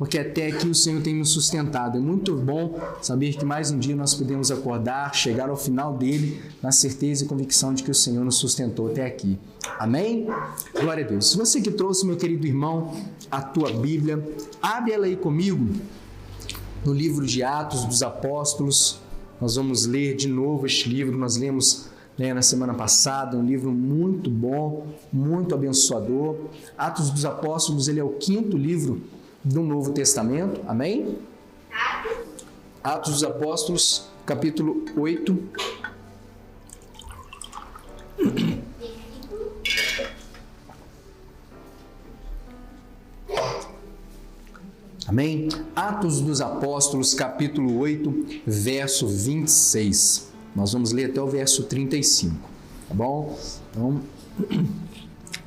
porque até aqui o Senhor tem nos sustentado. É muito bom saber que mais um dia nós podemos acordar, chegar ao final dele, na certeza e convicção de que o Senhor nos sustentou até aqui. Amém? Glória a Deus. Você que trouxe, meu querido irmão, a tua Bíblia, abre ela aí comigo no livro de Atos dos Apóstolos. Nós vamos ler de novo este livro. Nós lemos na semana passada, um livro muito bom, muito abençoador. Atos dos Apóstolos, ele é o 5º livro do Novo Testamento, amém? Atos dos Apóstolos, capítulo 8. Amém? Atos dos Apóstolos, capítulo 8, verso 26. Nós vamos ler até o verso 35, tá bom? Então,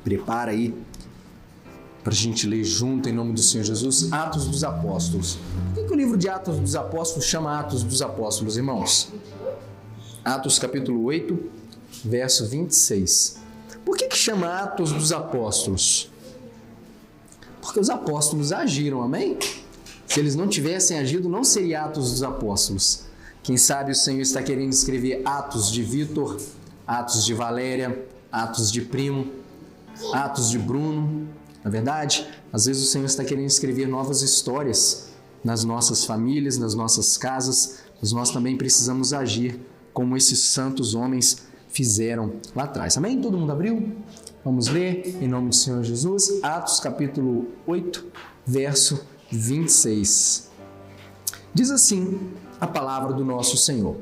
prepara aí para a gente ler junto em nome do Senhor Jesus. Atos dos Apóstolos. Por que o livro de Atos dos Apóstolos chama Atos dos Apóstolos, irmãos? Atos capítulo 8, verso 26. Por que chama Atos dos Apóstolos? Porque os apóstolos agiram, amém? Se eles não tivessem agido, não seria Atos dos Apóstolos. Quem sabe o Senhor está querendo escrever Atos de Vitor, Atos de Valéria, Atos de Primo, Atos de Bruno. Na verdade, às vezes o Senhor está querendo escrever novas histórias nas nossas famílias, nas nossas casas, mas nós também precisamos agir como esses santos homens fizeram lá atrás. Amém? Todo mundo abriu? Vamos ler em nome do Senhor Jesus, Atos capítulo 8, verso 26. Diz assim a palavra do nosso Senhor.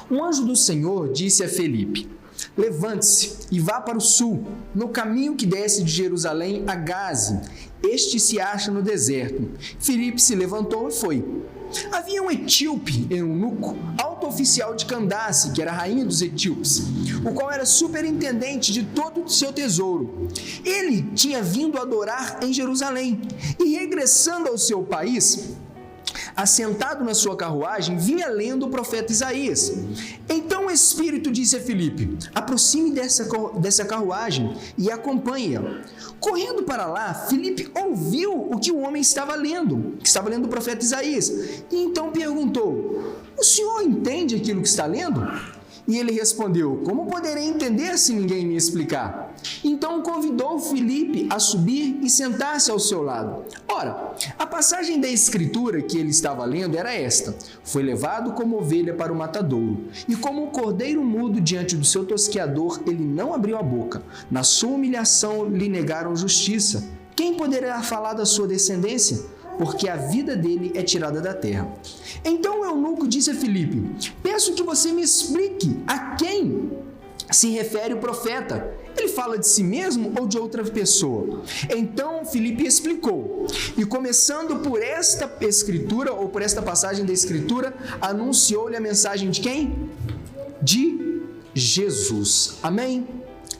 Um anjo do Senhor disse a Felipe: levante-se e vá para o sul, no caminho que desce de Jerusalém a Gaze. Este se acha no deserto. Felipe se levantou e foi. Havia um etíope, eunuco, alto oficial de Candace, que era a rainha dos etíopes, o qual era superintendente de todo o seu tesouro. Ele tinha vindo adorar em Jerusalém e, regressando ao seu país, assentado na sua carruagem, vinha lendo o profeta Isaías. Então o Espírito disse a Filipe: aproxime dessa carruagem e acompanhe-a. Correndo para lá, Filipe ouviu o que o homem estava lendo o profeta Isaías, e então perguntou: o senhor entende aquilo que está lendo? E ele respondeu: como poderei entender se ninguém me explicar? Então convidou Filipe a subir e sentar-se ao seu lado. Ora, a passagem da escritura que ele estava lendo era esta: foi levado como ovelha para o matadouro, e como um cordeiro mudo diante do seu tosqueador, ele não abriu a boca. Na sua humilhação lhe negaram justiça. Quem poderá falar da sua descendência? Porque a vida dele é tirada da terra. Então o eunuco disse a Filipe: peço que você me explique a quem se refere o profeta. Ele fala de si mesmo ou de outra pessoa? Então Filipe explicou, e começando por esta escritura, ou por esta passagem da escritura, anunciou-lhe a mensagem de quem? De Jesus. Amém?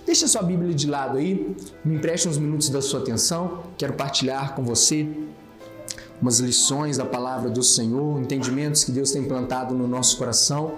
Deixa sua Bíblia de lado aí, me empreste uns minutos da sua atenção, quero partilhar com você umas lições da palavra do Senhor, entendimentos que Deus tem plantado no nosso coração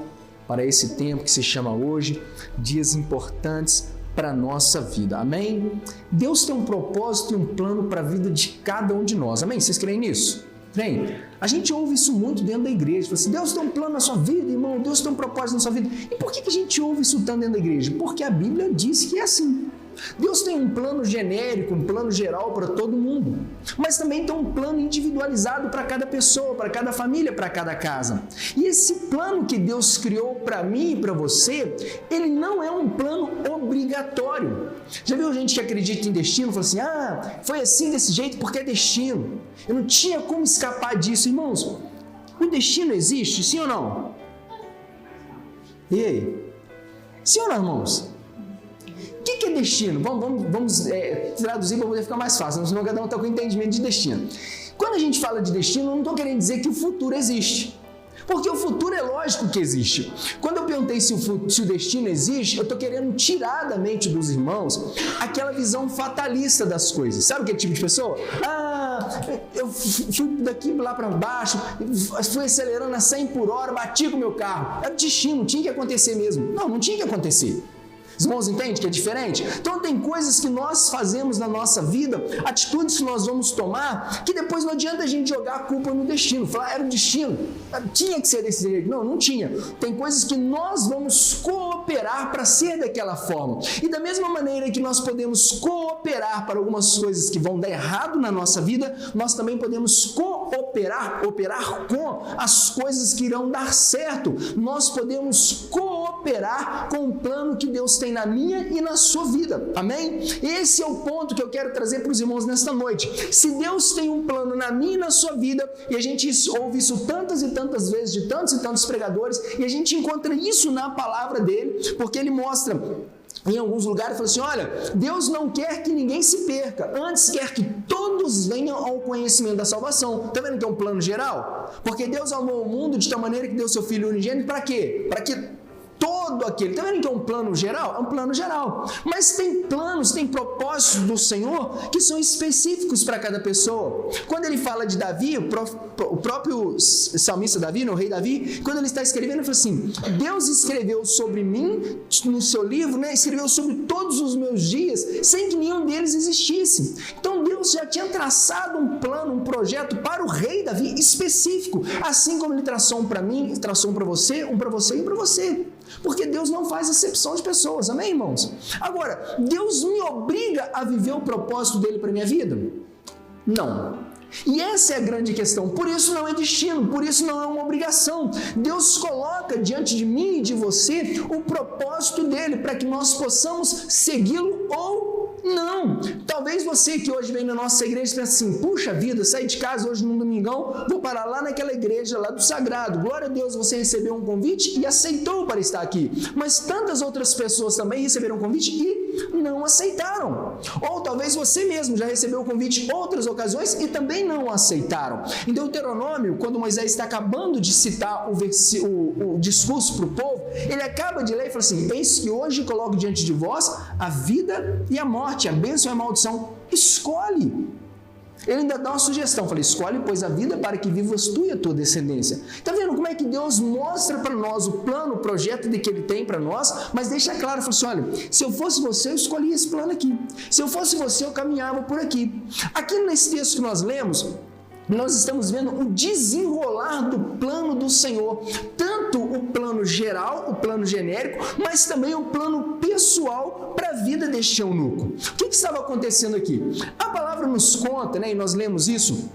para esse tempo que se chama hoje, dias importantes para a nossa vida, amém? Deus tem um propósito e um plano para a vida de cada um de nós, amém? Vocês creem nisso? Creem? A gente ouve isso muito dentro da igreja, fala assim: Deus tem um plano na sua vida, irmão, Deus tem um propósito na sua vida. E por que a gente ouve isso tanto dentro da igreja? Porque a Bíblia diz que é assim. Deus tem um plano genérico, um plano geral para todo mundo, mas também tem um plano individualizado para cada pessoa, para cada família, para cada casa. E esse plano que Deus criou para mim e para você, ele não é um plano obrigatório. Já viu gente que acredita em destino? Fala assim: foi assim desse jeito porque é destino. Eu não tinha como escapar disso. Irmãos, o destino existe, sim ou não? E aí? Sim ou não, irmãos? O que é destino? Vamos traduzir para poder ficar mais fácil, senão cada um está com entendimento de destino. Quando a gente fala de destino, eu não estou querendo dizer que o futuro existe. Porque o futuro é lógico que existe. Quando eu perguntei se o destino existe, eu estou querendo tirar da mente dos irmãos aquela visão fatalista das coisas. Sabe aquele tipo de pessoa? Eu fui daqui lá para baixo, fui acelerando a 100 por hora, bati com o meu carro. É destino, tinha que acontecer mesmo. Não tinha que acontecer. Os irmãos entendem que é diferente? Então tem coisas que nós fazemos na nossa vida, atitudes que nós vamos tomar, que depois não adianta a gente jogar a culpa no destino, falar, era o destino, tinha que ser desse jeito. Não, não tinha. Tem coisas que nós vamos cooperar para ser daquela forma. E da mesma maneira que nós podemos cooperar para algumas coisas que vão dar errado na nossa vida, nós também podemos operar com as coisas que irão dar certo. Nós podemos cooperar com o plano que Deus tem na minha e na sua vida. Amém? Esse é o ponto que eu quero trazer para os irmãos nesta noite. Se Deus tem um plano na minha e na sua vida, e a gente ouve isso tantas e tantas vezes de tantos e tantos pregadores, e a gente encontra isso na palavra dele, porque ele mostra em alguns lugares, fala assim, olha, Deus não quer que ninguém se perca, antes quer que todos venham ao conhecimento da salvação. Está vendo que é um plano geral? Porque Deus amou o mundo de tal maneira que deu seu Filho unigênito, para quê? Para que todo aquele, está vendo que é um plano geral? É um plano geral, mas tem planos, tem propósitos do Senhor que são específicos para cada pessoa. Quando ele fala de Davi, o próprio salmista Davi, o rei Davi, quando ele está escrevendo, ele fala assim, Deus escreveu sobre mim, no seu livro, né, escreveu sobre todos os meus dias, sem que nenhum deles existisse. Então Deus já tinha traçado um plano, um projeto para o rei Davi específico, assim como ele traçou um para mim, traçou um para você, um para você e um para você. Porque Deus não faz acepção de pessoas, amém, irmãos? Agora, Deus me obriga a viver o propósito dele para a minha vida? Não. E essa é a grande questão, por isso não é destino, por isso não é uma obrigação. Deus coloca diante de mim e de você o propósito dele, para que nós possamos segui-lo ou não. Talvez você que hoje vem na nossa igreja pense assim, puxa vida, saí de casa hoje num domingão, vou parar lá naquela igreja lá do Sagrado, glória a Deus, você recebeu um convite e aceitou para estar aqui, mas tantas outras pessoas também receberam um convite e não aceitaram. Ou talvez você mesmo já recebeu o convite em outras ocasiões e também não aceitaram. Em Deuteronômio, quando Moisés está acabando de citar o discurso para o povo, ele acaba de ler e fala assim, eis que hoje coloco diante de vós a vida e a morte, a bênção e a maldição, escolhe. Ele ainda dá uma sugestão, fala, escolhe, pois, a vida para que vivas tu e a tua descendência. Está vendo como é que Deus mostra para nós o plano, o projeto de que Ele tem para nós, mas deixa claro, fala assim, olha, se eu fosse você, eu escolhia esse plano aqui. Se eu fosse você, eu caminhava por aqui. Aqui nesse texto que nós lemos, nós estamos vendo o desenrolar do plano do Senhor, tanto o plano geral, o plano genérico, mas também o plano pessoal para a vida deste eunuco. O que estava acontecendo aqui? A palavra nos conta, né, e nós lemos isso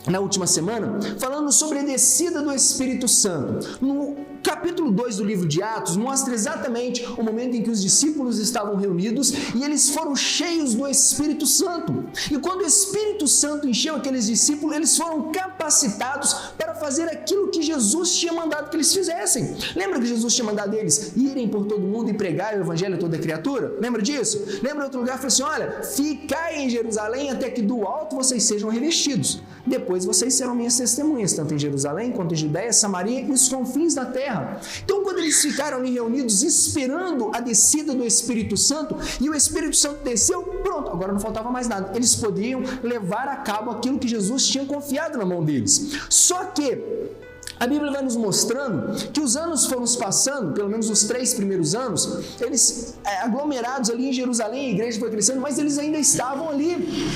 na última semana, falando sobre a descida do Espírito Santo. No capítulo 2 do livro de Atos, mostra exatamente o momento em que os discípulos estavam reunidos e eles foram cheios do Espírito Santo. E quando o Espírito Santo encheu aqueles discípulos, eles foram capacitados para fazer aquilo que Jesus tinha mandado que eles fizessem. Lembra que Jesus tinha mandado eles irem por todo mundo e pregar o evangelho a toda criatura? Lembra disso? Lembra outro lugar? Falou assim, olha, ficai em Jerusalém até que do alto vocês sejam revestidos. Depois vocês serão minhas testemunhas, tanto em Jerusalém, quanto em Judeia, Samaria e os confins da terra. Então, quando eles ficaram ali reunidos, esperando a descida do Espírito Santo, e o Espírito Santo desceu, pronto, agora não faltava mais nada. Eles podiam levar a cabo aquilo que Jesus tinha confiado na mão deles. Só que a Bíblia vai nos mostrando que os anos foram se passando, pelo menos os 3 primeiros anos, eles aglomerados ali em Jerusalém, a igreja foi crescendo, mas eles ainda estavam ali.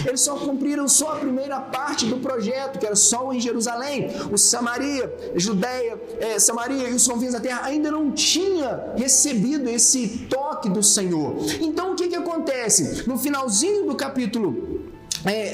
Eles só cumpriram só a primeira parte do projeto, que era só em Jerusalém. O Samaria, Judeia, Samaria e os confins da terra ainda não tinha recebido esse toque do Senhor. Então o que acontece? No finalzinho do capítulo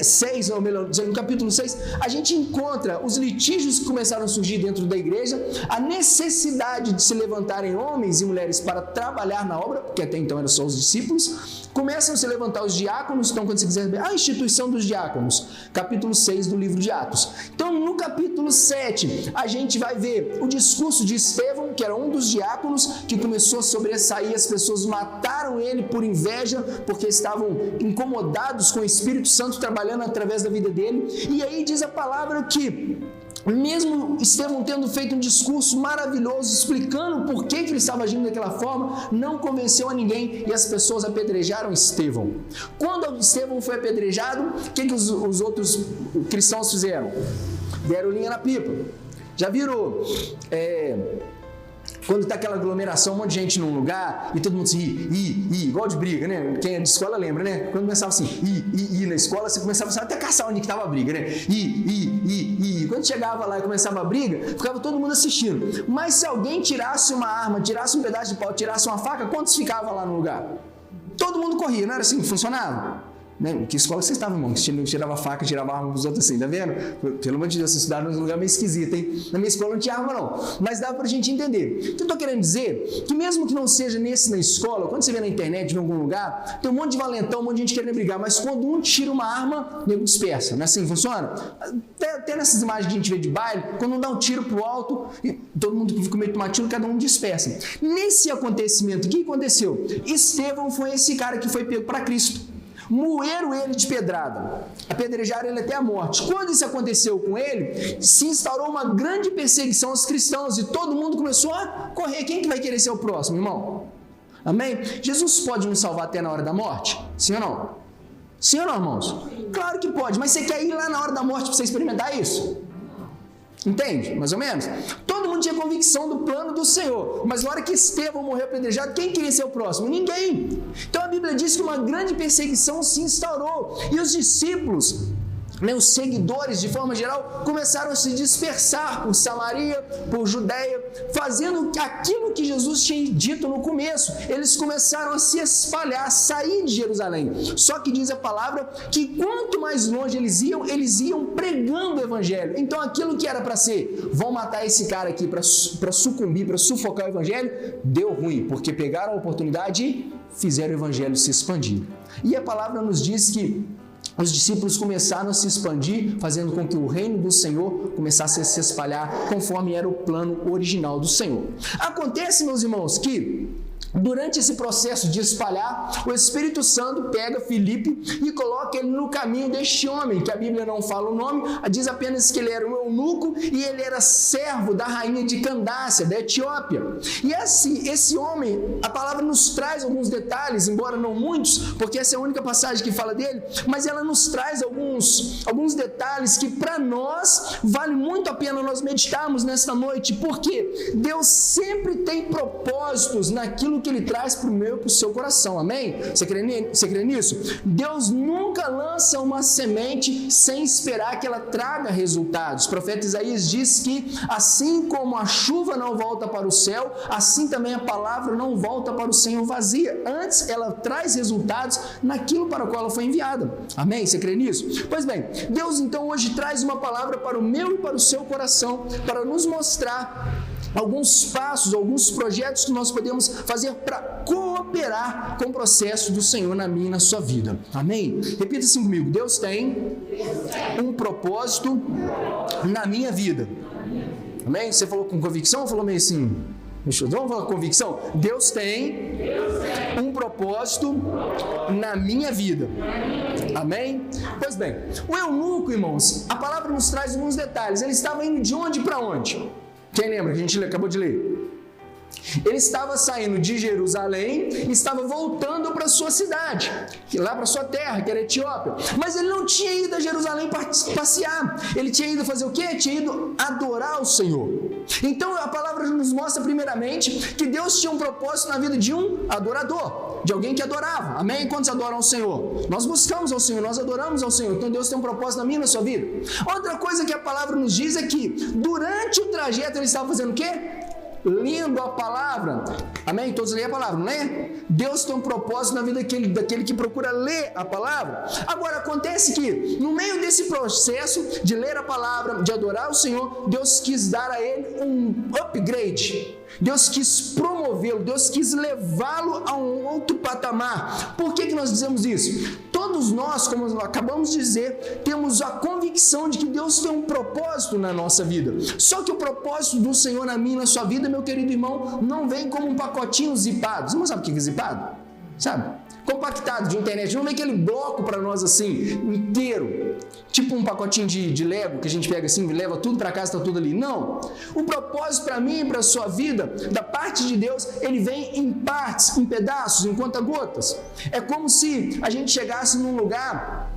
6, ou melhor, no capítulo 6, a gente encontra os litígios que começaram a surgir dentro da igreja, a necessidade de se levantarem homens e mulheres para trabalhar na obra, porque até então eram só os discípulos, começam a se levantar os diáconos. Então quando você quiser ver a instituição dos diáconos, capítulo 6 do livro de Atos. Então no capítulo 7, a gente vai ver o discurso de Estevão, que era um dos diáconos, que começou a sobressair, as pessoas mataram ele por inveja, porque estavam incomodados com o Espírito Santo trabalhando através da vida dele. E aí diz a palavra que mesmo Estevão tendo feito um discurso maravilhoso explicando por que ele estava agindo daquela forma, não convenceu a ninguém e as pessoas apedrejaram Estevão. Quando Estevão foi apedrejado, o que os outros cristãos fizeram? Deram linha na pipa. Já viram Quando tá aquela aglomeração, um monte de gente num lugar e todo mundo assim, igual de briga, né? Quem é de escola lembra, né? Quando começava assim, na escola, você começava até a caçar onde que tava a briga, né? Quando chegava lá e começava a briga, ficava todo mundo assistindo. Mas se alguém tirasse uma arma, tirasse um pedaço de pau, tirasse uma faca, quantos ficavam lá no lugar? Todo mundo corria, não era assim que funcionava? Né? Que escola você estava, irmão? Que tirava faca, tirava arma dos outros assim, tá vendo? Pelo amor de Deus, vocês estudaram num lugar meio esquisito, hein? Na minha escola não tinha arma, não. Mas dá pra gente entender. O que eu tô querendo dizer? Que mesmo que não seja na escola, quando você vê na internet, em algum lugar, tem um monte de valentão, um monte de gente querendo brigar, mas quando um tira uma arma, o nego dispersa. Não é assim que funciona? Até nessas imagens que a gente vê de baile, quando um dá um tiro pro alto, e todo mundo fica com medo de tomar tiro, cada um dispersa. Nesse acontecimento, o que aconteceu? Estevão foi esse cara que foi pego para Cristo. Moeram ele de pedrada, apedrejaram ele até a morte. Quando isso aconteceu com ele, se instaurou uma grande perseguição aos cristãos e todo mundo começou a correr. Quem que vai querer ser o próximo, irmão? Amém? Jesus pode nos salvar até na hora da morte? Sim ou não? Sim ou não, irmãos? Claro que pode, mas você quer ir lá na hora da morte para você experimentar isso? Entende? Mais ou menos? Todo mundo tinha convicção do plano do Senhor, mas na hora que Estevão morreu apedrejado, quem queria ser o próximo? Ninguém. Então a Bíblia diz que uma grande perseguição se instaurou e os discípulos, os seguidores de forma geral, começaram a se dispersar por Samaria, por Judeia, fazendo aquilo que Jesus tinha dito no começo. Eles começaram a se espalhar, a sair de Jerusalém. Só que diz a palavra que quanto mais longe eles iam pregando o evangelho. Então aquilo que era para ser, vão matar esse cara aqui para sucumbir, para sufocar o evangelho, deu ruim, porque pegaram a oportunidade e fizeram o evangelho se expandir. E a palavra nos diz que os discípulos começaram a se expandir, fazendo com que o reino do Senhor começasse a se espalhar conforme era o plano original do Senhor. Acontece, meus irmãos, que durante esse processo de espalhar, o Espírito Santo pega Filipe e coloca ele no caminho deste homem, que a Bíblia não fala o nome, diz apenas que ele era um eunuco e ele era servo da rainha de Candácia, da Etiópia. E esse homem, a palavra nos traz alguns detalhes, embora não muitos, porque essa é a única passagem que fala dele, mas ela nos traz alguns detalhes que para nós vale muito a pena nós meditarmos nesta noite, porque Deus sempre tem propósitos naquilo que Ele traz para o meu e para o seu coração, amém? Você crê nisso? Deus nunca lança uma semente sem esperar que ela traga resultados. O profeta Isaías diz que assim como a chuva não volta para o céu, assim também a palavra não volta para o Senhor vazia. Antes ela traz resultados naquilo para o qual ela foi enviada, amém? Você crê nisso? Pois bem, Deus então hoje traz uma palavra para o meu e para o seu coração, para nos mostrar alguns passos, alguns projetos que nós podemos fazer para cooperar com o processo do Senhor na minha e na sua vida. Amém? Repita assim comigo. Deus tem um propósito na minha vida. Amém? Você falou com convicção ou falou meio assim? Vamos falar com convicção? Deus tem um propósito na minha vida. Amém? Pois bem, o eunuco, irmãos, a palavra nos traz alguns detalhes. Ele estava indo de onde para onde? Quem lembra que a gente acabou de ler? Ele estava saindo de Jerusalém e estava voltando para sua cidade, lá para sua terra, que era a Etiópia. Mas ele não tinha ido a Jerusalém para passear. Ele tinha ido fazer o quê? Tinha ido adorar o Senhor. Então a palavra nos mostra primeiramente que Deus tinha um propósito na vida de um adorador, de alguém que adorava. Amém? Quantos adoram ao Senhor? Nós buscamos ao Senhor, nós adoramos ao Senhor. Então Deus tem um propósito na minha e na sua vida. Outra coisa que a palavra nos diz é que durante o trajeto ele estava fazendo o quê? Lendo a palavra. Amém? Todos leem a palavra, não é? Deus tem um propósito na vida daquele que procura ler a palavra. Agora, acontece que no meio desse processo de ler a palavra, de adorar o Senhor, Deus quis dar a ele um upgrade. Deus quis promovê-lo, Deus quis levá-lo a um outro patamar. Por que nós dizemos isso? Todos nós, como acabamos de dizer, temos a convicção de que Deus tem um propósito na nossa vida. Só que o propósito do Senhor na minha e na sua vida, meu querido irmão, não vem como um pacotinho zipado. Você não sabe o que é zipado? Sabe? Compactado de internet. Não vem aquele bloco para nós assim, inteiro. Tipo um pacotinho de Lego que a gente pega assim, leva tudo para casa, está tudo ali. Não. O propósito para mim e para a sua vida, da parte de Deus, ele vem em partes, em pedaços, em conta-gotas. É como se a gente chegasse num lugar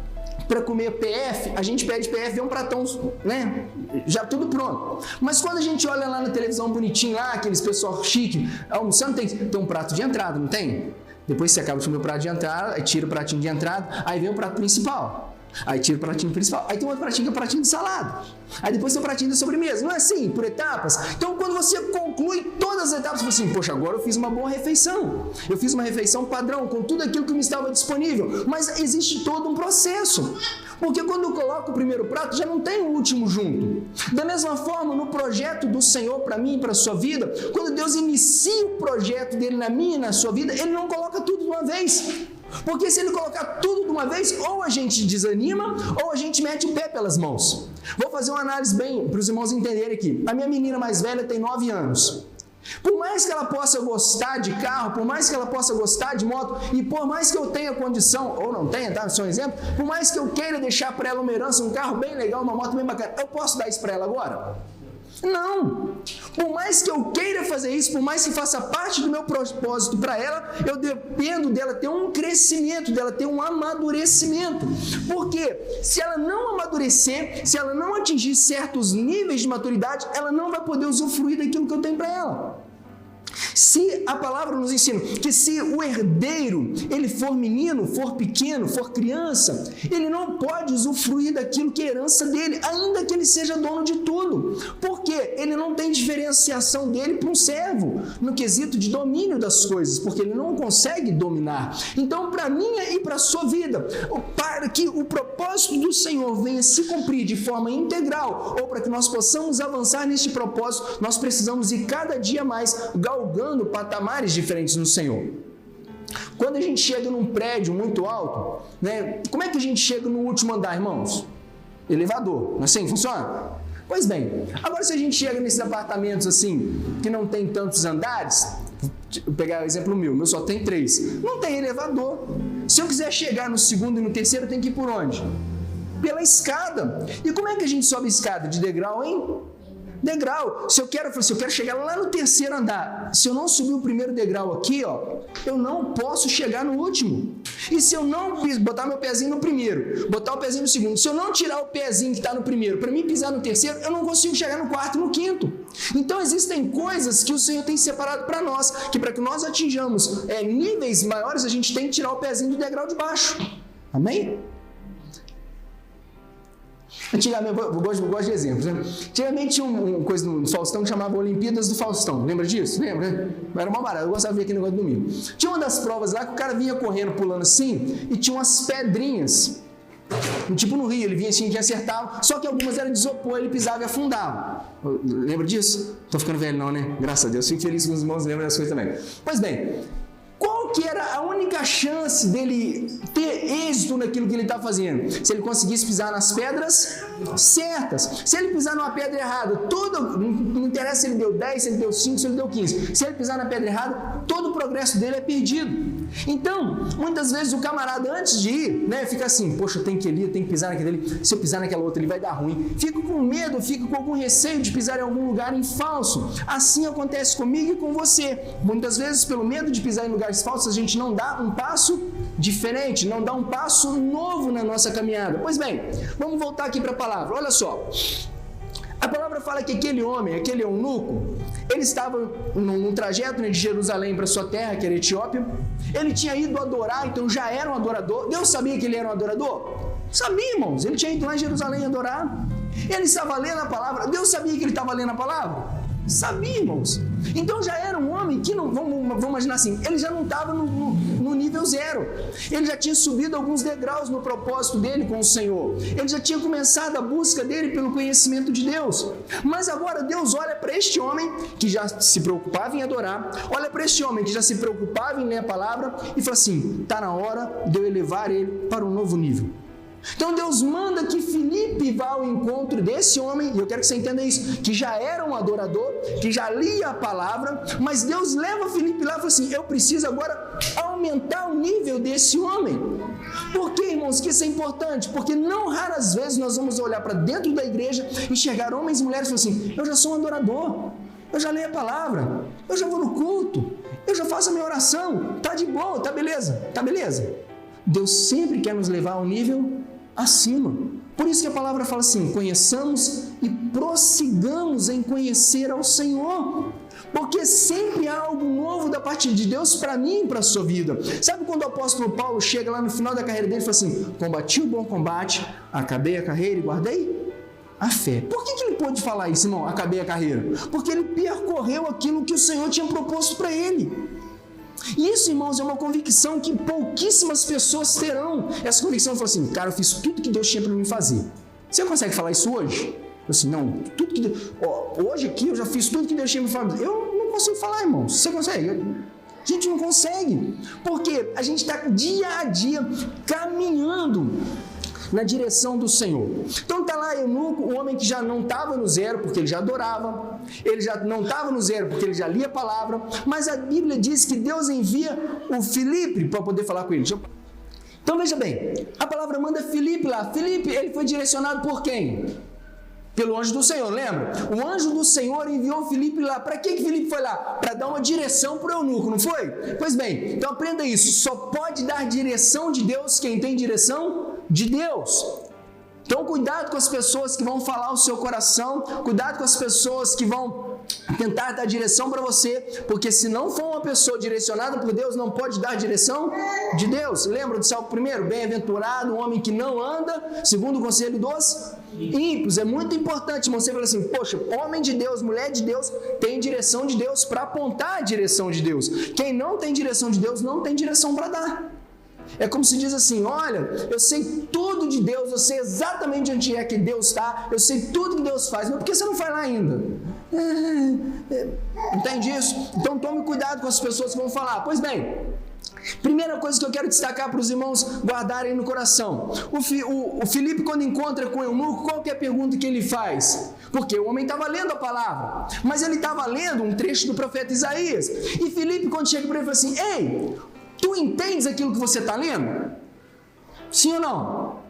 para comer PF, a gente pede PF, vê um pratão, né? Já tudo pronto. Mas quando a gente olha lá na televisão bonitinho, lá, aqueles pessoal chique, almoçando, tem um prato de entrada, não tem? Depois você acaba de comer o prato de entrada, aí tira o pratinho de entrada, aí vem o prato principal. Aí tira o pratinho principal, aí tem outro pratinho que é o pratinho de salada. Aí depois tem o pratinho de sobremesa. Não é assim, por etapas? Então quando você conclui todas as etapas, você fala assim, poxa, agora eu fiz uma boa refeição. Eu fiz uma refeição padrão, com tudo aquilo que me estava disponível. Mas existe todo um processo. Porque quando eu coloco o primeiro prato, já não tem o último junto. Da mesma forma, no projeto do Senhor para mim e para a sua vida, quando Deus inicia o projeto dele na minha e na sua vida, Ele não coloca tudo de uma vez. Porque se Ele colocar tudo de uma vez, ou a gente desanima, ou a gente mete o pé pelas mãos. Vou fazer uma análise bem, para os irmãos entenderem aqui. A minha menina mais velha tem 9 anos. Por mais que ela possa gostar de carro, por mais que ela possa gostar de moto, e por mais que eu tenha condição, ou não tenha, tá? Só um exemplo, por mais que eu queira deixar para ela uma herança, um carro bem legal, uma moto bem bacana, eu posso dar isso para ela agora? Não! Por mais que eu queira fazer isso, por mais que faça parte do meu propósito para ela, eu dependo dela ter um crescimento, dela ter um amadurecimento. Porque se ela não amadurecer, se ela não atingir certos níveis de maturidade, ela não vai poder usufruir daquilo que eu tenho para ela. Se a palavra nos ensina que se o herdeiro, ele for menino, for pequeno, for criança, ele não pode usufruir daquilo que é herança dele, ainda que ele seja dono de tudo. Por quê? Ele não tem diferenciação dele para um servo, no quesito de domínio das coisas, porque ele não consegue dominar. Então, para mim e para a sua vida, para que o propósito do Senhor venha se cumprir de forma integral, ou para que nós possamos avançar neste propósito, nós precisamos ir cada dia mais galgando patamares diferentes no Senhor. Quando a gente chega num prédio muito alto, né, como é que a gente chega no último andar, irmãos? Elevador, não é assim que funciona? Pois bem, agora se a gente chega nesses apartamentos assim, que não tem tantos andares, vou pegar o exemplo meu só tem 3, não tem elevador. Se eu quiser chegar no segundo e no terceiro, eu tenho que ir por onde? Pela escada. E como é que a gente sobe a escada? De degrau em degrau. Se eu quero chegar lá no terceiro andar, se eu não subir o primeiro degrau aqui, ó, eu não posso chegar no último. E se eu não botar meu pezinho no primeiro, botar o pezinho no segundo, se eu não tirar o pezinho que está no primeiro, para mim pisar no terceiro, eu não consigo chegar no quarto e no quinto. Então existem coisas que o Senhor tem separado para nós, que para que nós atinjamos níveis maiores, a gente tem que tirar o pezinho do degrau de baixo. Amém? Antigamente, eu gosto de exemplos, né? Antigamente tinha uma coisa no Faustão que chamava Olimpíadas do Faustão. Lembra disso? Lembra? Era uma barata, eu gostava de ver aquele negócio do domingo. Tinha uma das provas lá que o cara vinha correndo, pulando assim, e tinha umas pedrinhas. Tipo no rio, ele vinha assim, que acertava, só que algumas eram de isopor, ele pisava e afundava. Lembra disso? Tô ficando velho não, né? Graças a Deus, fico feliz que os irmãos lembram das coisas também. Pois bem, qual que era a única chance dele ter êxito naquilo que ele está fazendo? Se ele conseguisse pisar nas pedras certas. Se ele pisar numa pedra errada, não interessa se ele deu 10, se ele deu 5, se ele deu 15. Se ele pisar na pedra errada, todo o progresso dele é perdido. Então, muitas vezes o camarada antes de ir, né, fica assim, poxa, eu tenho que ir ali, eu tenho que pisar naquele ali, se eu pisar naquela outra ele vai dar ruim. Fico com medo, fico com algum receio de pisar em algum lugar em falso. Assim acontece comigo e com você. Muitas vezes, pelo medo de pisar em lugares falsos, a gente não dá um passo diferente, não dá um passo novo na nossa caminhada. Pois bem, vamos voltar aqui para a palavra. Olha só, a palavra fala que aquele homem, aquele eunuco, ele estava num trajeto de Jerusalém para sua terra, que era a Etiópia. Ele tinha ido adorar, então já era um adorador. Deus sabia que ele era um adorador? Sabia, irmãos. Ele tinha ido lá em Jerusalém adorar. Ele estava lendo a palavra. Deus sabia que ele estava lendo a palavra? Sabia, irmãos. Então já era um homem que, não, vamos imaginar assim, ele já não estava no nível 0. Ele já tinha subido alguns degraus no propósito dele com o Senhor. Ele já tinha começado a busca dele pelo conhecimento de Deus. Mas agora Deus olha para este homem que já se preocupava em adorar, olha para este homem que já se preocupava em ler a palavra e fala assim, está na hora de eu elevar ele para um novo nível. Então Deus manda que Filipe vá ao encontro desse homem, e eu quero que você entenda isso, que já era um adorador, que já lia a palavra, mas Deus leva Filipe lá e fala assim, eu preciso agora aumentar o nível desse homem. Por que, irmãos, que isso é importante? Porque não raras vezes nós vamos olhar para dentro da igreja, enxergar homens e mulheres e falar assim, eu já sou um adorador, eu já leio a palavra, eu já vou no culto, eu já faço a minha oração, tá de boa, tá beleza, tá beleza. Deus sempre quer nos levar a um nível acima. Por isso que a palavra fala assim: conheçamos e prossigamos em conhecer ao Senhor. Porque sempre há algo novo da parte de Deus para mim e para a sua vida. Sabe quando o apóstolo Paulo chega lá no final da carreira dele e fala assim: combati o bom combate, acabei a carreira e guardei a fé. Por que ele pôde falar isso, irmão? Acabei a carreira. Porque ele percorreu aquilo que o Senhor tinha proposto para ele. E isso, irmãos, é uma convicção que pouquíssimas pessoas terão. Essa convicção fala assim: cara, eu fiz tudo que Deus tinha para mim fazer. Você consegue falar isso hoje? Assim, não, tudo que Deus... hoje aqui eu já fiz tudo que Deus tinha para me fazer. Eu não consigo falar, irmão. Você consegue? A gente não consegue. Porque a gente está dia a dia caminhando na direção do Senhor. Então está lá Eunuco, o homem que já não estava no zero, porque ele já adorava, ele já não estava no zero, porque ele já lia a palavra, mas a Bíblia diz que Deus envia o Filipe para poder falar com ele. Então veja bem, a palavra manda Filipe lá. Filipe, ele foi direcionado por quem? Pelo anjo do Senhor, lembra? O anjo do Senhor enviou Filipe lá. Para que Filipe foi lá? Para dar uma direção para o eunuco, não foi? Pois bem, então aprenda isso. Só pode dar direção de Deus quem tem direção de Deus. Então cuidado com as pessoas que vão falar o seu coração, cuidado com as pessoas que vão tentar dar direção para você, porque se não for uma pessoa direcionada por Deus, não pode dar direção de Deus. Lembra do Salmo 1? Bem-aventurado o homem que não anda segundo o conselho dos ímpios. É muito importante, irmão, você fala assim: poxa, homem de Deus, mulher de Deus, tem direção de Deus para apontar a direção de Deus. Quem não tem direção de Deus, não tem direção para dar. É como se diz assim: olha, eu sei tudo de Deus, eu sei exatamente onde é que Deus está, eu sei tudo que Deus faz, mas por que você não vai lá ainda? Entende isso? Então tome cuidado com as pessoas que vão falar. Pois bem, primeira coisa que eu quero destacar para os irmãos guardarem no coração: o Filipe, quando encontra com o eunuco, qual que é a pergunta que ele faz? Porque o homem estava lendo a palavra, mas ele estava lendo um trecho do profeta Isaías. E Filipe, quando chega para ele, fala assim: ei, tu entendes aquilo que você está lendo? Sim ou não?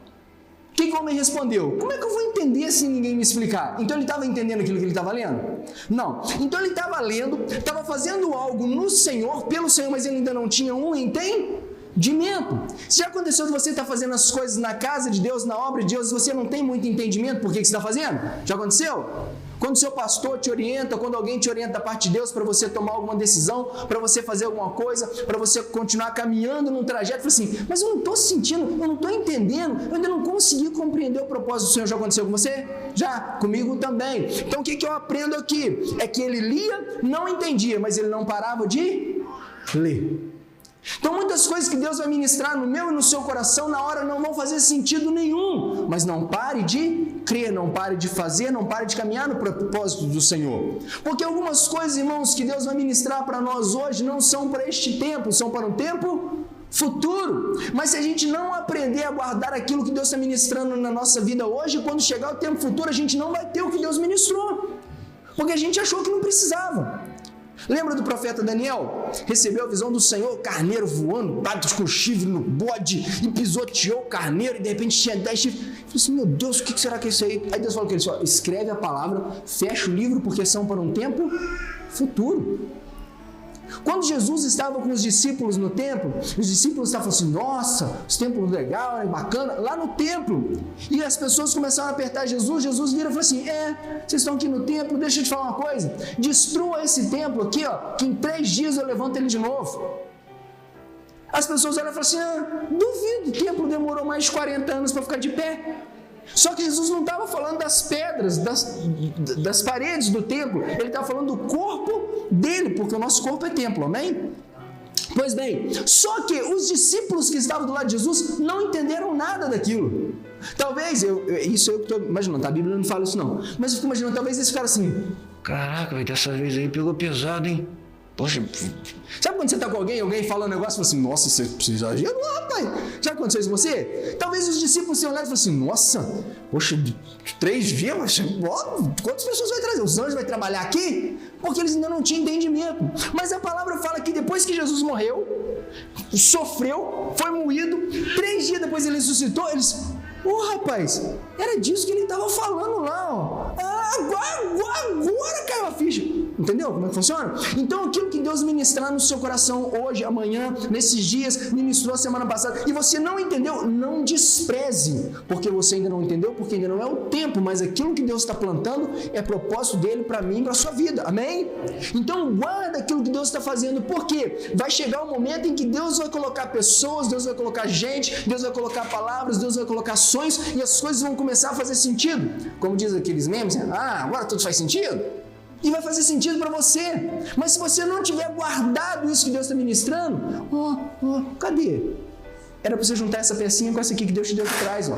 O que o homem respondeu? Como é que eu vou entender se ninguém me explicar? Então ele estava entendendo aquilo que ele estava lendo? Não. Então ele estava lendo, estava fazendo algo no Senhor, pelo Senhor, mas ele ainda não tinha um entendimento. Se já aconteceu de você estar fazendo as coisas na casa de Deus, na obra de Deus, e você não tem muito entendimento por que você está fazendo? Já aconteceu? Quando o seu pastor te orienta, quando alguém te orienta da parte de Deus para você tomar alguma decisão, para você fazer alguma coisa, para você continuar caminhando num trajeto, fala assim: mas eu não estou sentindo, eu não estou entendendo, eu ainda não consegui compreender o propósito do Senhor. Já aconteceu com você? Já, comigo também. Então o que eu aprendo aqui? É que ele lia, não entendia, mas ele não parava de ler. Então muitas coisas que Deus vai ministrar no meu e no seu coração na hora não vão fazer sentido nenhum, mas não pare de crer, não pare de fazer, não pare de caminhar no propósito do Senhor, porque algumas coisas, irmãos, que Deus vai ministrar para nós hoje não são para este tempo, são para um tempo futuro. Mas se a gente não aprender a guardar aquilo que Deus está ministrando na nossa vida hoje, quando chegar o tempo futuro a gente não vai ter o que Deus ministrou, porque a gente achou que não precisava. Lembra do profeta Daniel? Recebeu a visão do Senhor, carneiro voando, bate com chifre no bode e pisoteou o carneiro, e de repente tinha 10 chifres. Ele falou assim: meu Deus, o que será que é isso aí? Aí Deus falou com ele: escreve a palavra, fecha o livro, porque são para um tempo futuro. Quando Jesus estava com os discípulos no templo, os discípulos estavam assim: nossa, esse templo legal, é bacana, lá no templo. E as pessoas começaram a apertar Jesus. Jesus vira e falou assim: vocês estão aqui no templo, deixa eu te falar uma coisa, destrua esse templo aqui, ó, que em 3 dias eu levanto ele de novo. As pessoas olham e falam assim: duvido, o templo demorou mais de 40 anos para ficar de pé. Só que Jesus não estava falando das pedras, das paredes do templo, ele estava falando do corpo dele, porque o nosso corpo é templo, amém? Pois bem, só que os discípulos que estavam do lado de Jesus não entenderam nada daquilo. Talvez, isso eu estou imaginando, tá? A Bíblia não fala isso não, mas eu fico imaginando, talvez eles ficaram assim: caraca, dessa vez aí pegou pesado, hein? Poxa, sabe quando você está com alguém fala um negócio e fala assim: nossa, você exagerou, rapaz. Já aconteceu isso com você? Talvez os discípulos tenham olhado e falaram assim: nossa, poxa, 3 dias, mas quantas pessoas vai trazer? Os anjos vão trabalhar aqui? Porque eles ainda não tinham entendimento. Mas a palavra fala que depois que Jesus morreu, sofreu, foi moído, 3 dias depois ele ressuscitou, eles: rapaz, era disso que ele estava falando lá, ó. Agora caiu a ficha. Entendeu como é que funciona? Então aquilo que Deus ministrar no seu coração hoje, amanhã, nesses dias, ministrou semana passada, e você não entendeu, não despreze, porque você ainda não entendeu, porque ainda não é o tempo, mas aquilo que Deus está plantando é propósito dele para mim e para a sua vida, amém? Então guarda aquilo que Deus está fazendo, porque vai chegar um momento em que Deus vai colocar pessoas, Deus vai colocar gente, Deus vai colocar palavras, Deus vai colocar sonhos, e as coisas vão começar a fazer sentido, como diz aqueles memes, agora tudo faz sentido? E vai fazer sentido para você. Mas se você não tiver guardado isso que Deus está ministrando, cadê? Era para você juntar essa pecinha com essa aqui que Deus te deu por trás, ó.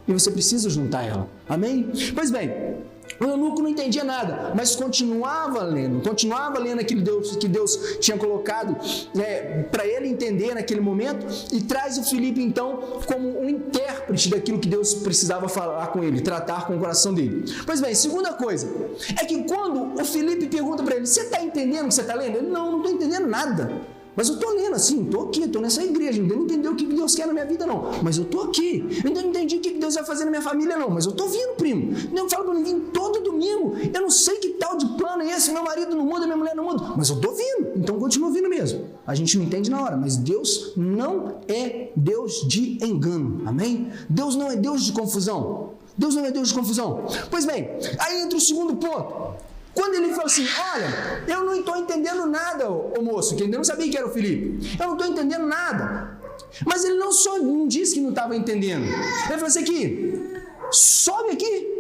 E você precisa juntar ela. Amém? Pois bem, o eunuco não entendia nada, mas continuava lendo aquilo que Deus tinha colocado para ele entender naquele momento, e traz o Filipe então como um intérprete daquilo que Deus precisava falar com ele, tratar com o coração dele. Pois bem, segunda coisa, é que quando o Filipe pergunta para ele, você está entendendo o que você está lendo? Ele, não estou entendendo nada. Mas eu estou lendo assim, estou aqui, estou nessa igreja, eu não entendi o que Deus quer na minha vida não, mas eu estou aqui. Eu ainda não entendi o que Deus vai fazer na minha família não, mas eu estou vindo, primo. Eu falo para mim todo domingo, eu não sei que tal de plano é esse, meu marido não muda, minha mulher não muda, mas eu estou vindo, então continua vindo mesmo. A gente não entende na hora, mas Deus não é Deus de engano, amém? Deus não é Deus de confusão. Deus não é Deus de confusão. Pois bem, aí entra o segundo ponto. Quando ele falou assim, olha, eu não estou entendendo nada, o moço, que ainda não sabia que era o Filipe, eu não estou entendendo nada. Mas ele não disse que não estava entendendo. Ele falou assim, aqui, sobe aqui.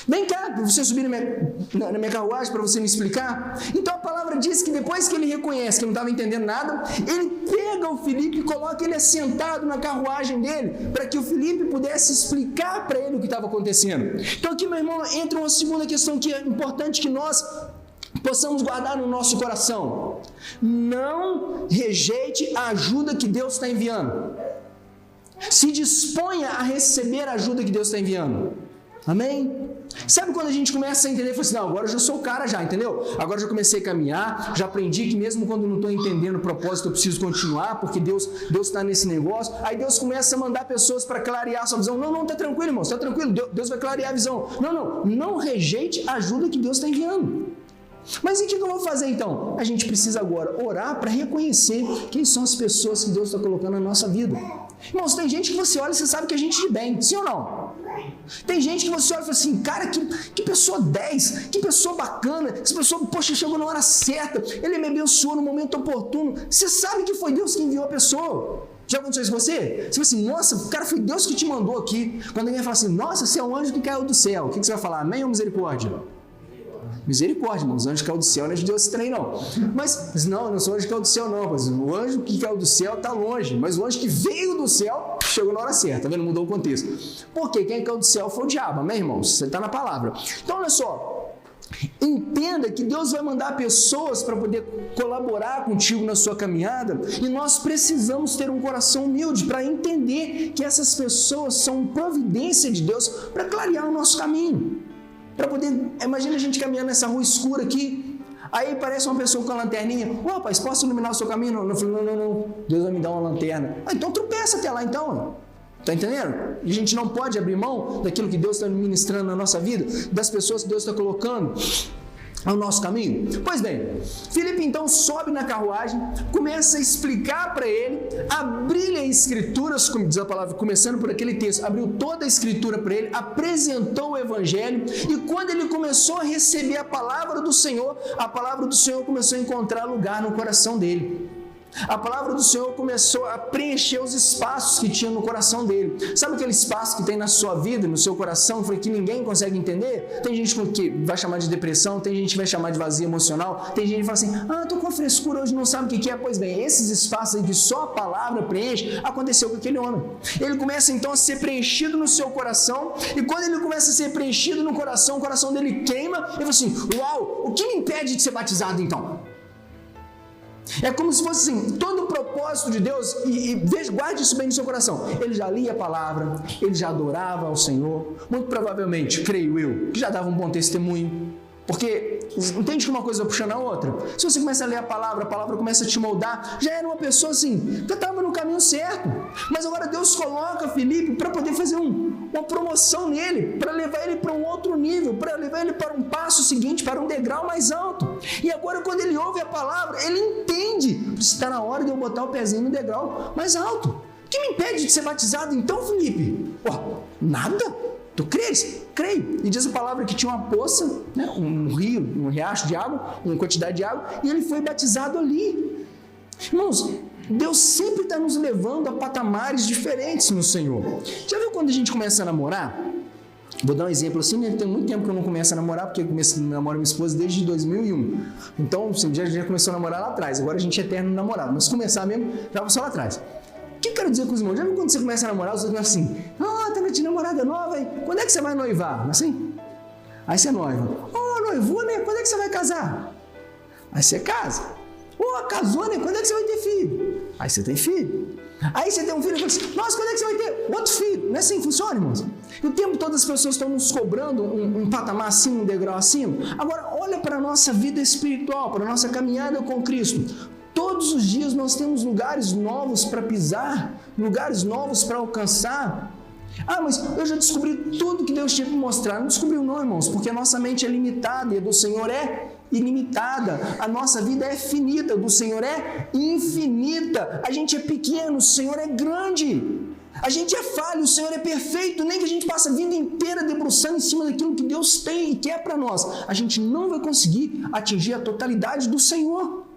Vem cá, para você subir na minha carruagem, para você me explicar. Então a palavra diz que depois que ele reconhece que não estava entendendo nada, ele pega o Filipe e coloca ele assentado na carruagem dele, para que o Filipe pudesse explicar para ele o que estava acontecendo. Então aqui, meu irmão, entra uma segunda questão que é importante que nós possamos guardar no nosso coração. Não rejeite a ajuda que Deus está enviando. Se disponha a receber a ajuda que Deus está enviando. Amém? Sabe quando a gente começa a entender, fala assim, não, agora eu já sou o cara já, entendeu? Agora eu já comecei a caminhar, já aprendi que mesmo quando eu não estou entendendo o propósito, eu preciso continuar, porque Deus está nesse negócio. Aí Deus começa a mandar pessoas para clarear a sua visão. Não, está tranquilo, irmão, está tranquilo, Deus vai clarear a visão. Não rejeite a ajuda que Deus está enviando. Mas e o que eu vou fazer então? A gente precisa agora orar para reconhecer quem são as pessoas que Deus está colocando na nossa vida. Irmãos, tem gente que você olha e você sabe que é gente de bem, sim ou não? Tem gente que você olha e fala assim, cara, que pessoa 10, que pessoa bacana, essa pessoa, poxa, chegou na hora certa, ele me abençoou no momento oportuno. Você sabe que foi Deus que enviou a pessoa. Já aconteceu isso com você? Você fala assim, nossa, cara, foi Deus que te mandou aqui. Quando alguém fala assim, nossa, você é um anjo que caiu do céu, o que você vai falar? Amém ou misericórdia? Misericórdia, irmão, os anjos que caiu do céu não é de Deus esse trem, não. Mas não, eu não sou o anjo que caiu do céu, não. Mas o anjo que caiu do céu está longe. Mas o anjo que veio do céu chegou na hora certa, tá vendo? Mudou o contexto. Por quê? Quem caiu do céu foi o diabo, amém, irmão? Você está na palavra. Então, olha só. Entenda que Deus vai mandar pessoas para poder colaborar contigo na sua caminhada, e nós precisamos ter um coração humilde para entender que essas pessoas são providência de Deus para clarear o nosso caminho. Para poder, imagina a gente caminhando nessa rua escura aqui, aí parece uma pessoa com a lanterninha, ô rapaz, posso iluminar o seu caminho? Eu falei, não, Deus vai me dar uma lanterna. Então tropeça até lá então, tá entendendo? A gente não pode abrir mão daquilo que Deus está ministrando na nossa vida, das pessoas que Deus está colocando ao nosso caminho. Pois bem, Filipe então sobe na carruagem, começa a explicar para ele, abriu as escrituras, como diz a palavra, começando por aquele texto, abriu toda a escritura para ele, apresentou o evangelho, e quando ele começou a receber a palavra do Senhor começou a encontrar lugar no coração dele. A palavra do Senhor começou a preencher os espaços que tinha no coração dele. Sabe aquele espaço que tem na sua vida, no seu coração, que ninguém consegue entender? Tem gente que vai chamar de depressão, tem gente que vai chamar de vazio emocional, tem gente que fala assim, tô com frescura hoje, não sabe o que é. Pois bem, esses espaços aí que só a palavra preenche, aconteceu com aquele homem. Ele começa então a ser preenchido no seu coração, e quando ele começa a ser preenchido no coração, o coração dele queima, e fala assim, uau, o que me impede de ser batizado então? É como se fosse assim, todo o propósito de Deus, e guarde isso bem no seu coração, ele já lia a palavra, ele já adorava ao Senhor, muito provavelmente, creio eu, que já dava um bom testemunho, Porque entende que uma coisa vai puxando a outra? Se você começa a ler a palavra começa a te moldar. Já era uma pessoa assim, que estava no caminho certo. Mas agora Deus coloca Filipe para poder fazer uma promoção nele, para levar ele para um outro nível, para levar ele para um passo seguinte, para um degrau mais alto. E agora quando ele ouve a palavra, ele entende. Está na hora de eu botar o pezinho no degrau mais alto. O que me impede de ser batizado então, Filipe? Nada. Tu crês? Creio. E diz a palavra que tinha uma poça, né? Um rio, um riacho de água, uma quantidade de água, e ele foi batizado ali. Irmãos, Deus sempre está nos levando a patamares diferentes no Senhor. Já viu quando a gente começa a namorar? Vou dar um exemplo assim, né? Tem muito tempo que eu não começo a namorar, porque eu comecei a namorar minha esposa desde 2001. Então, assim, já começou a namorar lá atrás. Agora a gente é eterno namorado, mas se começar mesmo, já começou lá atrás. O que eu quero dizer com os irmãos? Já viu quando você começa a namorar, os outros assim, tá de namorada nova, hein? Quando é que você vai noivar? Assim? Aí você noiva. Noivou, né? Quando é que você vai casar? Aí você casa. Casou, né? Quando é que você vai ter filho? Aí você tem filho. Aí você tem um filho e fala assim, nossa, quando é que você vai ter outro filho? Não é assim que funciona, irmãos? E o tempo todo as pessoas estão nos cobrando um patamar acima, um degrau acima. Agora, olha para a nossa vida espiritual, para a nossa caminhada com Cristo. Todos os dias nós temos lugares novos para pisar, lugares novos para alcançar. Mas eu já descobri tudo que Deus tinha que mostrar. Não descobriu não, irmãos, porque a nossa mente é limitada e a do Senhor é ilimitada. A nossa vida é finita, a do Senhor é infinita. A gente é pequeno, o Senhor é grande. A gente é falho, o Senhor é perfeito. Nem que a gente passe a vida inteira debruçando em cima daquilo que Deus tem e quer para nós, a gente não vai conseguir atingir a totalidade do Senhor.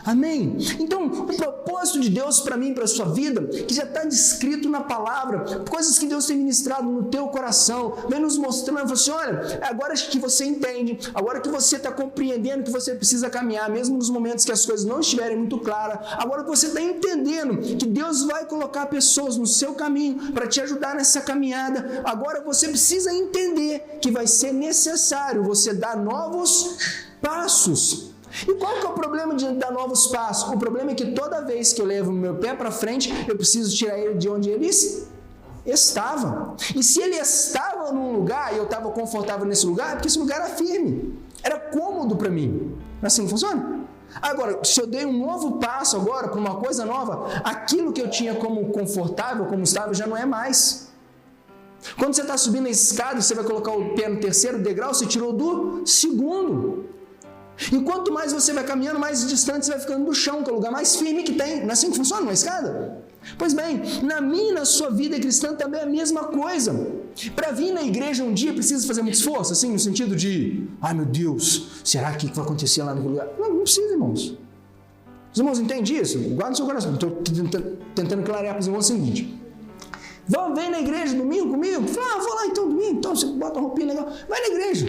Amém? Então, o propósito de Deus para mim, para a sua vida, que já está descrito na palavra, coisas que Deus tem ministrado no teu coração, vem nos mostrando, assim, olha, agora que você entende, agora que você está compreendendo que você precisa caminhar, mesmo nos momentos que as coisas não estiverem muito claras, agora que você está entendendo que Deus vai colocar pessoas no seu caminho para te ajudar nessa caminhada, agora você precisa entender que vai ser necessário você dar novos passos. E qual que é o problema de dar novos passos? O problema é que toda vez que eu levo o meu pé para frente, eu preciso tirar ele de onde ele estava. E se ele estava num lugar e eu estava confortável nesse lugar, é porque esse lugar era firme, era cômodo para mim. Assim funciona? Agora, se eu dei um novo passo agora para uma coisa nova, aquilo que eu tinha como confortável, como estável, já não é mais. Quando você está subindo a escada, você vai colocar o pé no terceiro degrau, você tirou do segundo. E quanto mais você vai caminhando, mais distante você vai ficando do chão, que é o lugar mais firme que tem. Não é assim que funciona uma escada? Pois bem, na minha e na sua vida cristã também é a mesma coisa. Para vir na igreja um dia precisa fazer muito esforço, assim, no sentido de, meu Deus, será que vai acontecer lá naquele lugar? Não precisa, irmãos. Os irmãos entendem isso? Guarda no seu coração. Estou tentando clarear para os irmãos o seguinte. Vem na igreja domingo comigo? Vou lá então domingo. Então você bota uma roupinha legal. Vai na igreja.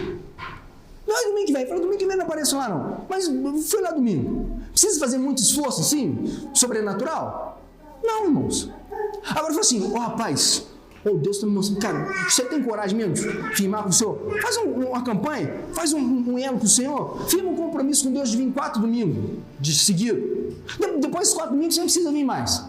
Não é domingo que vem, domingo que vem não apareço lá não, mas fui lá domingo. Precisa fazer muito esforço assim, sobrenatural? Não, irmãos. Agora fala assim, rapaz, Deus está me mostrando, cara, você tem coragem mesmo de firmar com o Senhor? Faz uma campanha, faz um elo com o Senhor, firma um compromisso com Deus de vir 4 domingos de seguido. Depois dos 4 domingos você não precisa vir mais.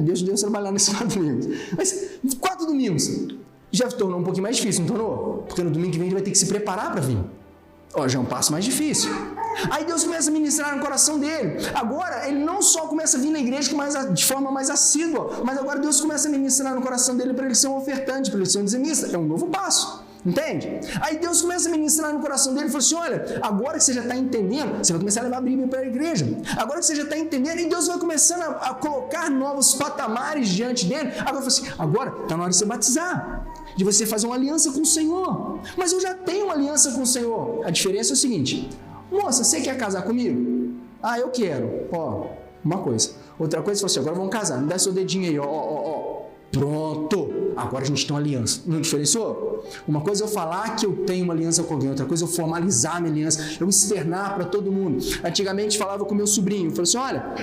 Deus trabalhar nesses 4 domingos. Mas 4 domingos. Já tornou um pouquinho mais difícil, não tornou? Porque no domingo que vem a gente vai ter que se preparar para vir. Já é um passo mais difícil. Aí Deus começa a ministrar no coração dele. Agora, ele não só começa a vir na igreja de forma mais assídua, mas agora Deus começa a ministrar no coração dele para ele ser um ofertante, para ele ser um dizimista. É um novo passo. Entende? Aí Deus começa a ministrar no coração dele e fala assim, olha, agora que você já está entendendo, você vai começar a levar a Bíblia para a igreja. Agora que você já está entendendo, e Deus vai começando a colocar novos patamares diante dele. Agora fala assim, agora está na hora de você batizar, de você fazer uma aliança com o Senhor. Mas eu já tenho uma aliança com o Senhor. A diferença é o seguinte, moça, você quer casar comigo? Eu quero. Uma coisa. Outra coisa, você fala assim, agora vamos casar, me dá seu dedinho aí, Pronto, agora a gente tem uma aliança. Não diferenciou? Uma coisa é eu falar que eu tenho uma aliança com alguém, outra coisa é eu formalizar a minha aliança, eu externar para todo mundo. Antigamente falava com meu sobrinho, falou assim, olha,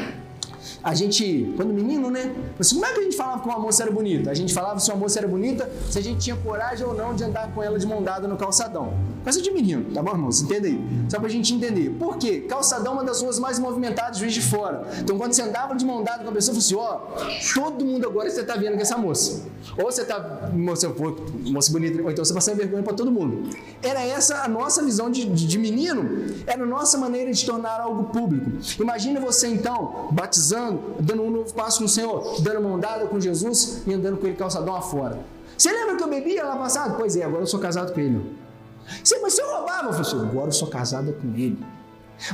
A gente, quando menino, né? Assim, como é que a gente falava que uma moça era bonita? A gente falava se uma moça era bonita, se a gente tinha coragem ou não de andar com ela de mão dada no calçadão. Coisa de menino, tá bom, irmãos? Entenda aí. Só pra gente entender. Por quê? Calçadão é uma das ruas mais movimentadas de Juiz de Fora. Então, quando você andava de mão dada com a pessoa, você falou assim, todo mundo agora você tá vendo com essa moça. Ou você tá, moça bonita, ou então você passando vergonha pra todo mundo. Era essa a nossa visão de menino, era a nossa maneira de tornar algo público. Imagina você, então, batizando, dando um novo passo com o Senhor, dando mão dada com Jesus e andando com ele calçadão afora. Você lembra que eu bebia lá passado? Pois é, agora eu sou casado com ele. Mas você roubava? Eu falei assim, agora eu sou casada com ele.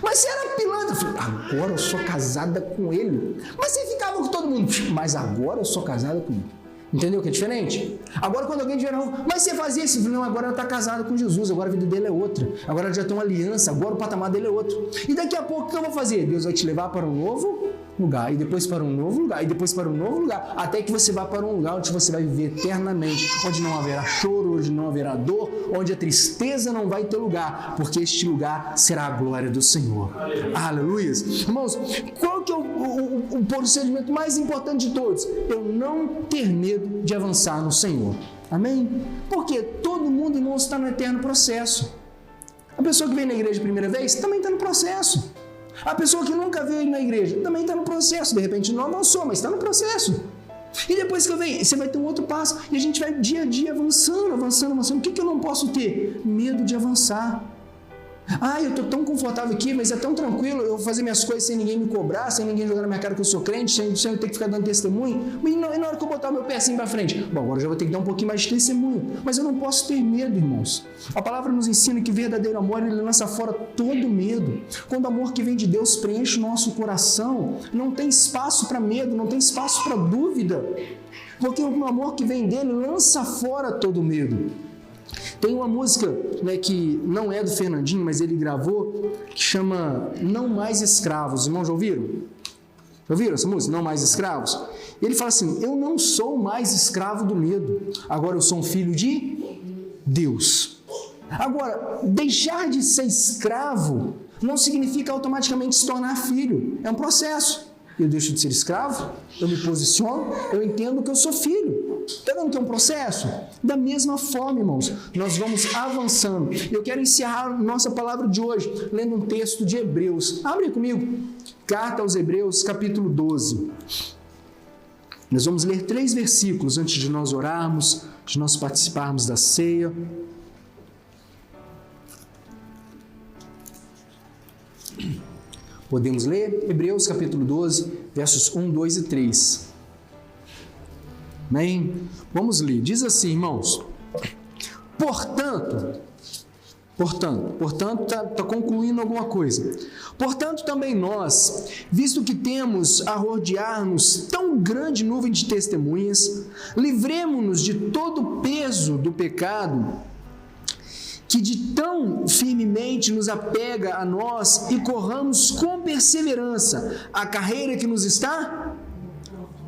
Mas você era pilantra? Eu falei, agora eu sou casada com ele. Mas você ficava com todo mundo? Mas agora eu sou casada com ele. Entendeu que é diferente? Agora quando alguém tiver na rua, mas você fazia isso? Eu falei, não, agora ela está casada com Jesus, agora a vida dele é outra. Agora ela já tem uma aliança, agora o patamar dele é outro. E daqui a pouco o que eu vou fazer? Deus vai te levar para um novo lugar, e depois para um novo lugar, e depois para um novo lugar, até que você vá para um lugar onde você vai viver eternamente, onde não haverá choro, onde não haverá dor, onde a tristeza não vai ter lugar, porque este lugar será a glória do Senhor. Aleluia! Irmãos, qual que é o procedimento mais importante de todos? Eu não ter medo de avançar no Senhor. Amém? Porque todo mundo, irmãos, está no eterno processo. A pessoa que vem na igreja a primeira vez também está no processo. A pessoa que nunca veio na igreja também está no processo. De repente não avançou, mas está no processo. E depois que eu venho, você vai ter um outro passo. E a gente vai dia a dia avançando. O que eu não posso ter? Medo de avançar. Eu estou tão confortável aqui, mas é tão tranquilo eu vou fazer minhas coisas sem ninguém me cobrar, sem ninguém jogar na minha cara que eu sou crente, sem eu ter que ficar dando testemunho. E na hora que eu botar o meu pé assim para frente, bom, agora eu já vou ter que dar um pouquinho mais de testemunho. Mas eu não posso ter medo, irmãos. A palavra nos ensina que verdadeiro amor, ele lança fora todo medo. Quando o amor que vem de Deus preenche o nosso coração, não tem espaço para medo, não tem espaço para dúvida. Porque o amor que vem dele lança fora todo medo. Tem uma música, né, que não é do Fernandinho, mas ele gravou, que chama Não Mais Escravos. Os irmãos já ouviram? Já ouviram essa música? Não Mais Escravos? E ele fala assim, eu não sou mais escravo do medo, agora eu sou um filho de Deus. Agora, deixar de ser escravo não significa automaticamente se tornar filho, é um processo. Eu deixo de ser escravo, eu me posiciono, eu entendo que eu sou filho. Está vendo que é um processo? Da mesma forma, irmãos, nós vamos avançando. Eu quero encerrar nossa palavra de hoje lendo um texto de Hebreus. Abre comigo. Carta aos Hebreus, capítulo 12. Nós vamos ler 3 versículos antes de nós orarmos, de nós participarmos da ceia. Podemos ler Hebreus capítulo 12, versos 1, 2 e 3. Amém? Vamos ler. Diz assim, irmãos. Portanto, está concluindo alguma coisa. Portanto, também nós, visto que temos a rodear-nos tão grande nuvem de testemunhas, livremo-nos de todo o peso do pecado que de tão firmemente nos apega a nós e corramos com perseverança a carreira que nos está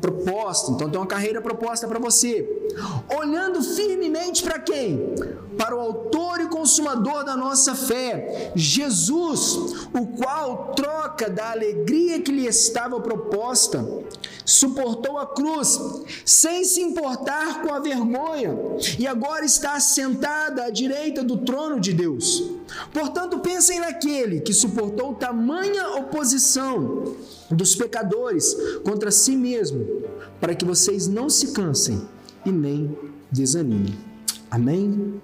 proposta. Então tem uma carreira proposta para você. Olhando firmemente para quem? Para o autor e consumador da nossa fé, Jesus, o qual, troca da alegria que lhe estava proposta, suportou a cruz, sem se importar com a vergonha, e agora está assentada à direita do trono de Deus. Portanto, pensem naquele que suportou tamanha oposição dos pecadores contra si mesmo, para que vocês não se cansem e nem desanimem. Amém?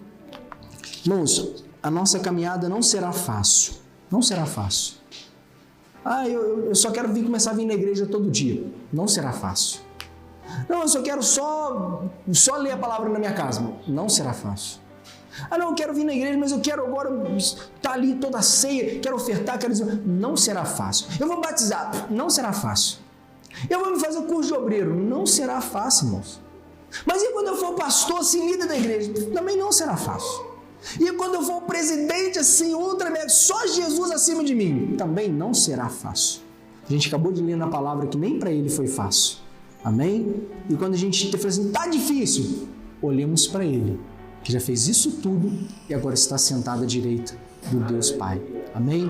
Irmãos, a nossa caminhada não será fácil. Não será fácil. Eu só quero começar a vir na igreja todo dia. Não será fácil. Não, eu só quero só ler a palavra na minha casa. Não será fácil. Não, eu quero vir na igreja, mas eu quero agora estar ali toda a ceia, quero ofertar, quero dizer. Não será fácil. Eu vou batizar. Não será fácil. Eu vou me fazer o curso de obreiro. Não será fácil, irmãos. Mas e quando eu for pastor, assim, líder da igreja? Também não será fácil. E quando eu for presidente, assim, ultra mega, só Jesus acima de mim? Também não será fácil. A gente acabou de ler na palavra que nem para ele foi fácil. Amém? E quando a gente fala assim, tá difícil, olhemos para ele, que já fez isso tudo e agora está sentado à direita do Deus Pai. Amém?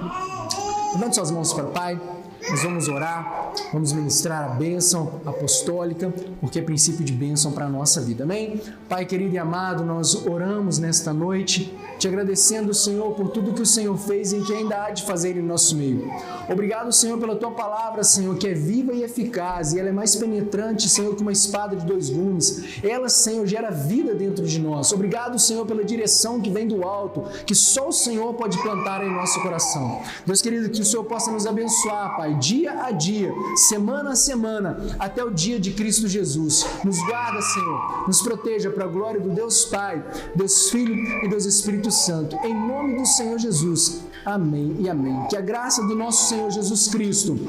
Levante suas mãos para o Pai. nós vamos orar, vamos ministrar a bênção apostólica, porque é princípio de bênção para a nossa vida. Amém? Pai querido e amado, nós oramos nesta noite, te agradecendo, Senhor, por tudo que o Senhor fez e que ainda há de fazer em nosso meio. Obrigado, Senhor, pela tua palavra, Senhor, que é viva e eficaz, e ela é mais penetrante, Senhor, que uma espada de 2 gumes. Ela, Senhor, gera vida dentro de nós. Obrigado, Senhor, pela direção que vem do alto, que só o Senhor pode plantar em nosso coração. Deus querido, que o Senhor possa nos abençoar, Pai, dia a dia, semana a semana, até o dia de Cristo Jesus. Nos guarda, Senhor, nos proteja para a glória do Deus Pai, Deus Filho e Deus Espírito Santo. Em nome do Senhor Jesus. Amém e amém. Que a graça do nosso Senhor Jesus Cristo,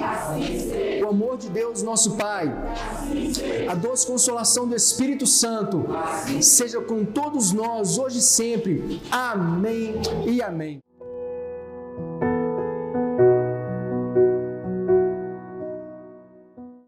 o amor de Deus, nosso Pai, a doce consolação do Espírito Santo, seja com todos nós, hoje e sempre. Amém e amém.